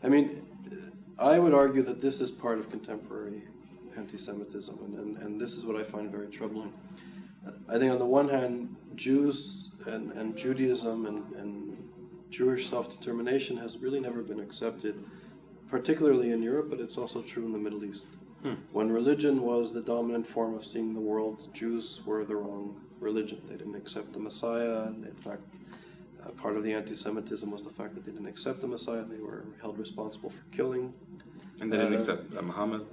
I mean, I would argue that this is part of contemporary anti-Semitism, and this is what I find very troubling. I think on the one hand, Jews and Judaism and Jewish self-determination has really never been accepted, particularly in Europe, but it's also true in the Middle East. When religion was the dominant form of seeing the world, Jews were the wrong religion. They didn't accept the Messiah, and in fact, part of the anti-Semitism was the fact that they didn't accept the Messiah. They were held responsible for killing. And they didn't accept Muhammad.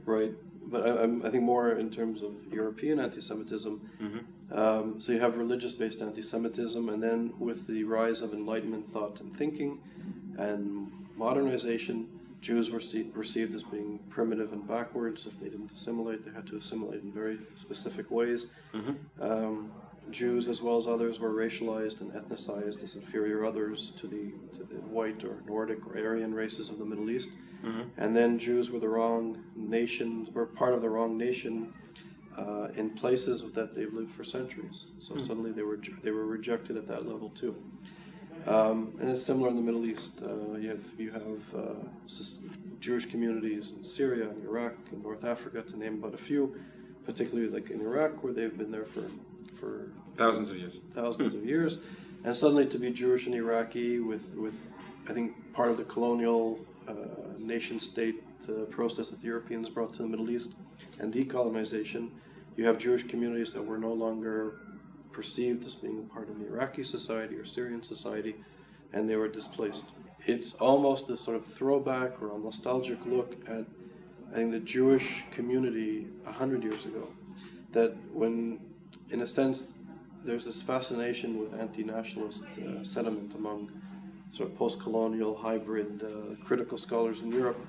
Right. But I think more in terms of European anti-Semitism. So you have religious-based anti-Semitism, and then with the rise of Enlightenment thought and thinking and modernization, Jews were perceived as being primitive and backwards. If they didn't assimilate, they had to assimilate in very specific ways. Jews, as well as others, were racialized and ethnicized as inferior others to the white or Nordic or Aryan races of the Middle East. And then Jews were the wrong nation, were part of the wrong nation in places that they've lived for centuries. So suddenly they were rejected at that level too. And it's similar in the Middle East. You have Jewish communities in Syria and Iraq and North Africa, to name but a few, particularly like in Iraq, where they've been there for thousands of years. And suddenly to be Jewish and Iraqi with I think part of the colonial nation-state process that the Europeans brought to the Middle East and decolonization, you have Jewish communities that were no longer perceived as being part of the Iraqi society or Syrian society, and they were displaced. It's almost this sort of throwback or a nostalgic look at, I think, the Jewish community 100 years ago, that when, in a sense, there's this fascination with anti-nationalist sentiment among sort of post-colonial, hybrid, critical scholars in Europe,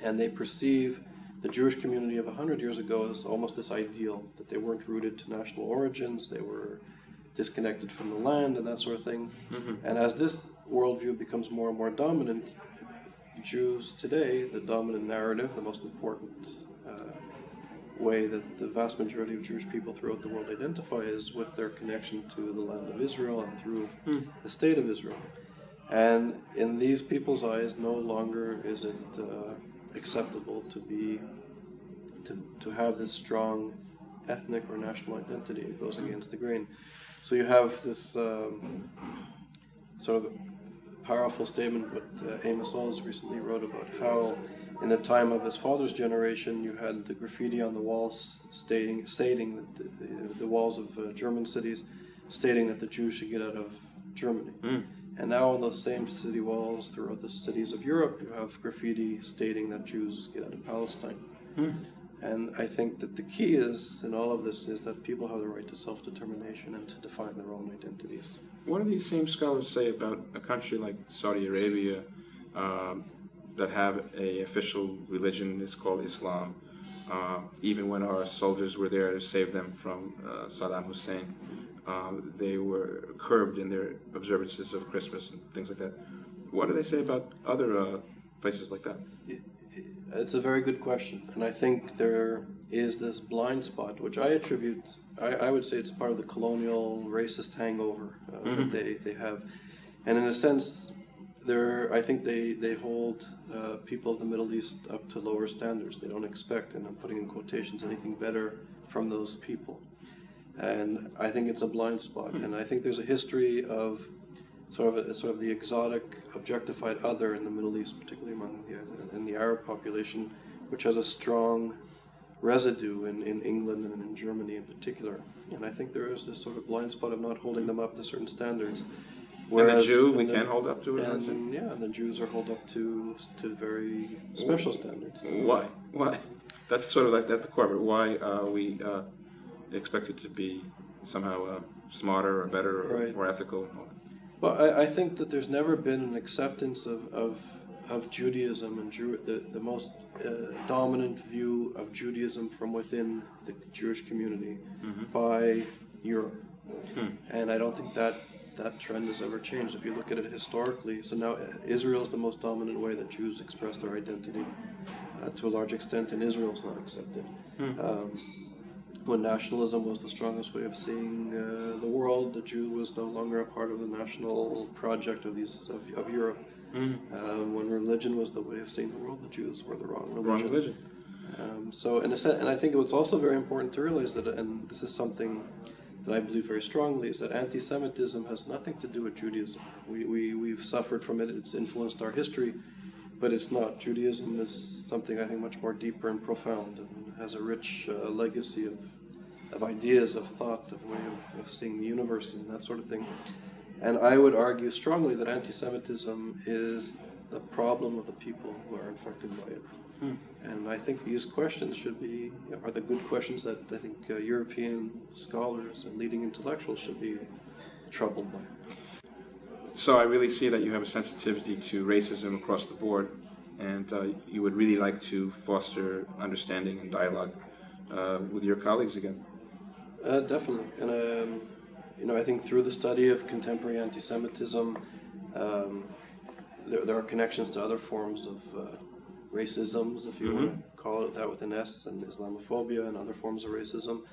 and they perceive the Jewish community of 100 years ago as almost this ideal, that they weren't rooted to national origins, they were disconnected from the land and that sort of thing. And as this worldview becomes more and more dominant, Jews today, the dominant narrative, the most important way that the vast majority of Jewish people throughout the world identify is with their connection to the land of Israel and through the state of Israel. And in these people's eyes, no longer is it acceptable to have this strong ethnic or national identity. It goes against the grain. So you have this sort of powerful statement what Amos Oz recently wrote about how in the time of his father's generation you had the graffiti on the walls stating that the walls of German cities stating that the Jews should get out of Germany. And now on those same city walls throughout the cities of Europe, you have graffiti stating that Jews get out of Palestine. And I think that the key is, in all of this, is that people have the right to self-determination and to define their own identities. What do these same scholars say about a country like Saudi Arabia that have an official religion? It's called Islam. Even when our soldiers were there to save them from Saddam Hussein, they were curbed in their observances of Christmas and things like that. What do they say about other places like that? It's a very good question, and I think there is this blind spot, which I attribute, I would say it's part of the colonial racist hangover that they have. And in a sense, I think they hold people of the Middle East up to lower standards. They don't expect, and I'm putting in quotations, anything better from those people. And I think it's a blind spot, and I think there's a history of sort of the exotic, objectified other in the Middle East, particularly among the Arab population, which has a strong residue in England and in Germany in particular. And I think there is this sort of blind spot of not holding them up to certain standards. Whereas, and the Jew, we can't hold up to it? And the Jews are held up to very special standards. Why? That's sort of like at the core, but why are we expected to be somehow smarter or better or more ethical? Well, I think that there's never been an acceptance of Judaism and the most dominant view of Judaism from within the Jewish community by Europe. And I don't think that trend has ever changed. If you look at it historically, so now Israel is the most dominant way that Jews express their identity to a large extent, and Israel is not accepted. When nationalism was the strongest way of seeing the world, the Jew was no longer a part of the national project of Europe. When religion was the way of seeing the world, the Jews were the wrong religion. Wrong religion. So in a sense, and I think it's also very important to realize that, and this is something that I believe very strongly, is that anti-Semitism has nothing to do with Judaism. We've suffered from it, it's influenced our history, but it's not. Judaism is something I think much more deeper and profound, and has a rich legacy of ideas, of thought, of way of seeing the universe and that sort of thing. And I would argue strongly that anti-Semitism is the problem of the people who are infected by it. And I think these questions are the good questions that I think European scholars and leading intellectuals should be troubled by. So I really see that you have a sensitivity to racism across the board, and you would really like to foster understanding and dialogue with your colleagues again. Definitely. And I think through the study of contemporary anti-Semitism, there are connections to other forms of racisms, if you want to call it that with an S, and Islamophobia and other forms of racism,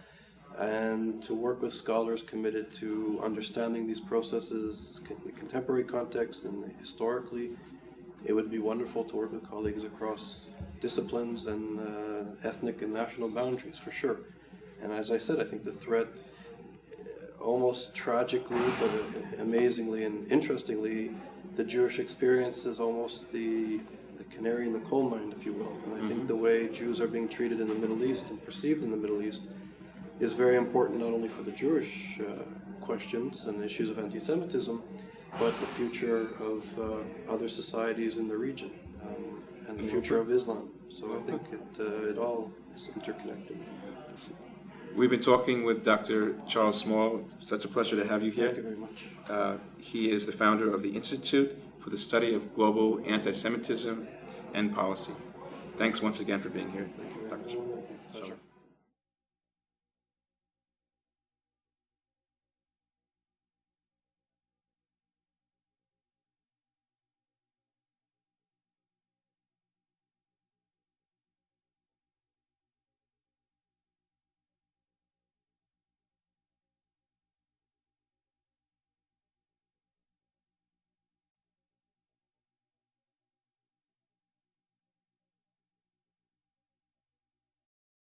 and to work with scholars committed to understanding these processes in the contemporary context and historically. It would be wonderful to work with colleagues across disciplines and ethnic and national boundaries, for sure. And as I said, I think the threat, almost tragically, but amazingly and interestingly, the Jewish experience is almost the canary in the coal mine, if you will. And I think the way Jews are being treated in the Middle East and perceived in the Middle East is very important, not only for the Jewish questions and issues of anti-Semitism, but the future of other societies in the region and the future of Islam. So I think it all is interconnected. We've been talking with Dr. Charles Small. Such a pleasure to have you here. Thank you very much. He is the founder of the Institute for the Study of Global Anti-Semitism and Policy. Thanks once again for being here, Dr. Small.